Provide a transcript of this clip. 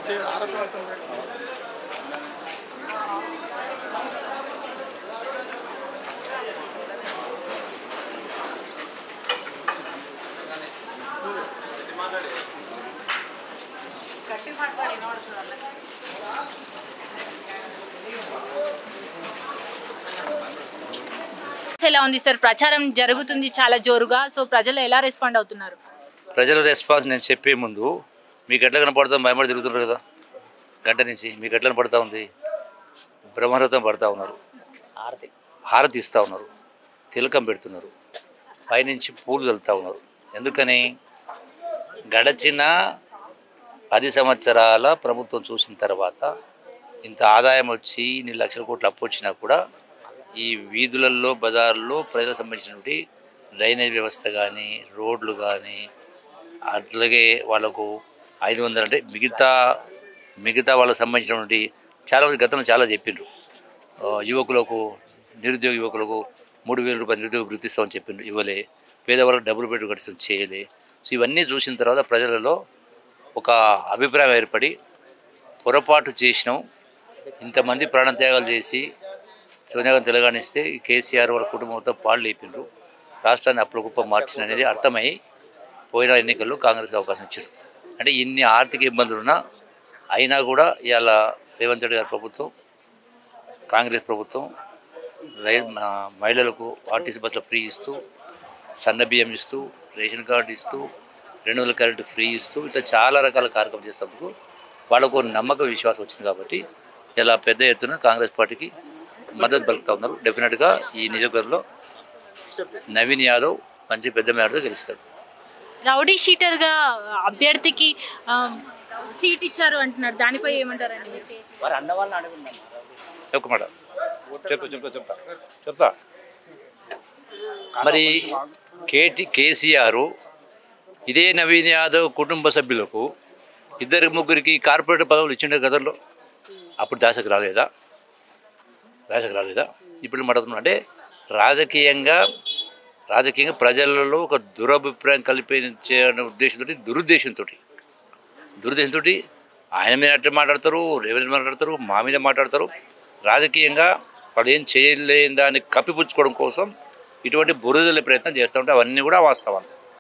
ఎలా ఉంది సార్? ప్రచారం జరుగుతుంది చాలా జోరుగా. సో ప్రజలు ఎలా రెస్పాండ్ అవుతున్నారు? ప్రజల రెస్పాన్స్ నేను చెప్పే ముందు మీకు ఎట్లా కనపడుతుంది? భయపడి తిరుగుతున్నారు కదా గంట నుంచి. మీకు ఎట్లా కనపడతా ఉంది? బ్రహ్మరథం పడతా ఉన్నారు, హారతి ఇస్తూ ఉన్నారు, తిలకం పెడుతున్నారు, పైనుంచి పూలు చల్లుతూ ఉన్నారు. ఎందుకని? గడచిన 10 సంవత్సరాల ప్రభుత్వం చూసిన తర్వాత ఇంత ఆదాయం వచ్చి ఇన్ని లక్షల కోట్ల అప్పు వచ్చినా కూడా ఈ వీధులలో బజార్లో ప్రజలకు సంబంధించినటువంటి డ్రైనేజ్ వ్యవస్థ కానీ, రోడ్లు కానీ, అట్లాగే వాళ్ళకు 500 అంటే మిగతా వాళ్ళకు సంబంధించినటువంటి చాలా గతంలో చాలా చెప్పిండ్రు. యువకులకు, నిరుద్యోగ యువకులకు 3000 రూపాయలు నిరుద్యోగ వృత్తి ఇస్తామని చెప్పిండ్రు, ఇవ్వలే. పేదవాళ్ళకు డబ్బులు పెట్టి కట్టిస్తాం, చేయలే. సో ఇవన్నీ చూసిన తర్వాత ప్రజలలో ఒక అభిప్రాయం ఏర్పడి పొరపాటు చేసినాం, ఇంతమంది ప్రాణత్యాగాలు చేసి సోనియా గాంధీ తెలంగాణిస్తే కేసీఆర్ వాళ్ళ కుటుంబంతో పాళ్ళు లేపిండ్రు, రాష్ట్రాన్ని అప్పుల కుప్ప మార్చిన అనేది అర్థమై పోయిన ఎన్నికల్లో కాంగ్రెస్కి అవకాశం ఇచ్చారు. అంటే ఇన్ని ఆర్థిక ఇబ్బందులున్నా అయినా కూడా ఇవాళ రేవంత్ రెడ్డి గారి ప్రభుత్వం, కాంగ్రెస్ ప్రభుత్వం మహిళలకు ఆర్టీసీ బస్సులు ఫ్రీ ఇస్తూ, సన్న బియ్యం ఇస్తూ, రేషన్ కార్డు ఇస్తూ, 200 కరెంటు ఫ్రీ ఇస్తూ, ఇట్లా చాలా రకాల కార్యక్రమం చేసేందుకు వాళ్ళకు నమ్మకం, విశ్వాసం వచ్చింది. కాబట్టి ఇలా పెద్ద ఎత్తున కాంగ్రెస్ పార్టీకి మద్దతు పలుకుతూ ఉన్నారు. డెఫినెట్గా ఈ నియోజకవర్గంలో నవీన్ యాదవ్ మంచి పెద్ద మేడతో గెలుస్తాడు. రౌడీ షీటర్గా అభ్యర్థికి సీట్ ఇచ్చారు అంటున్నారు, దానిపై ఏమంటారండి? ఒక మాట చెప్తా. మరి కేసీఆర్ ఇదే నవీన్ యాదవ్ కుటుంబ సభ్యులకు 2-3 కార్పొరేటర్ పదవులు ఇచ్చిండే గతంలో. అప్పుడు దాసకు రాలేదా? ఇప్పుడు మాట్లాడుతున్నా అంటే రాజకీయంగా ప్రజలలో ఒక దురభిప్రాయం కల్పించే ఉద్దేశంతో, దురుద్దేశంతో ఆయన మీద అట్లా మాట్లాడతారు, రేవంత్ మాట్లాడతారు, మా మీద మాట్లాడతారు. రాజకీయంగా వాళ్ళు ఏం చేయలేని దాన్ని కప్పిపుచ్చుకోవడం కోసం ఇటువంటి బురదలే ప్రయత్నం చేస్తూ ఉంటే అవన్నీ కూడా వాస్తవాలు.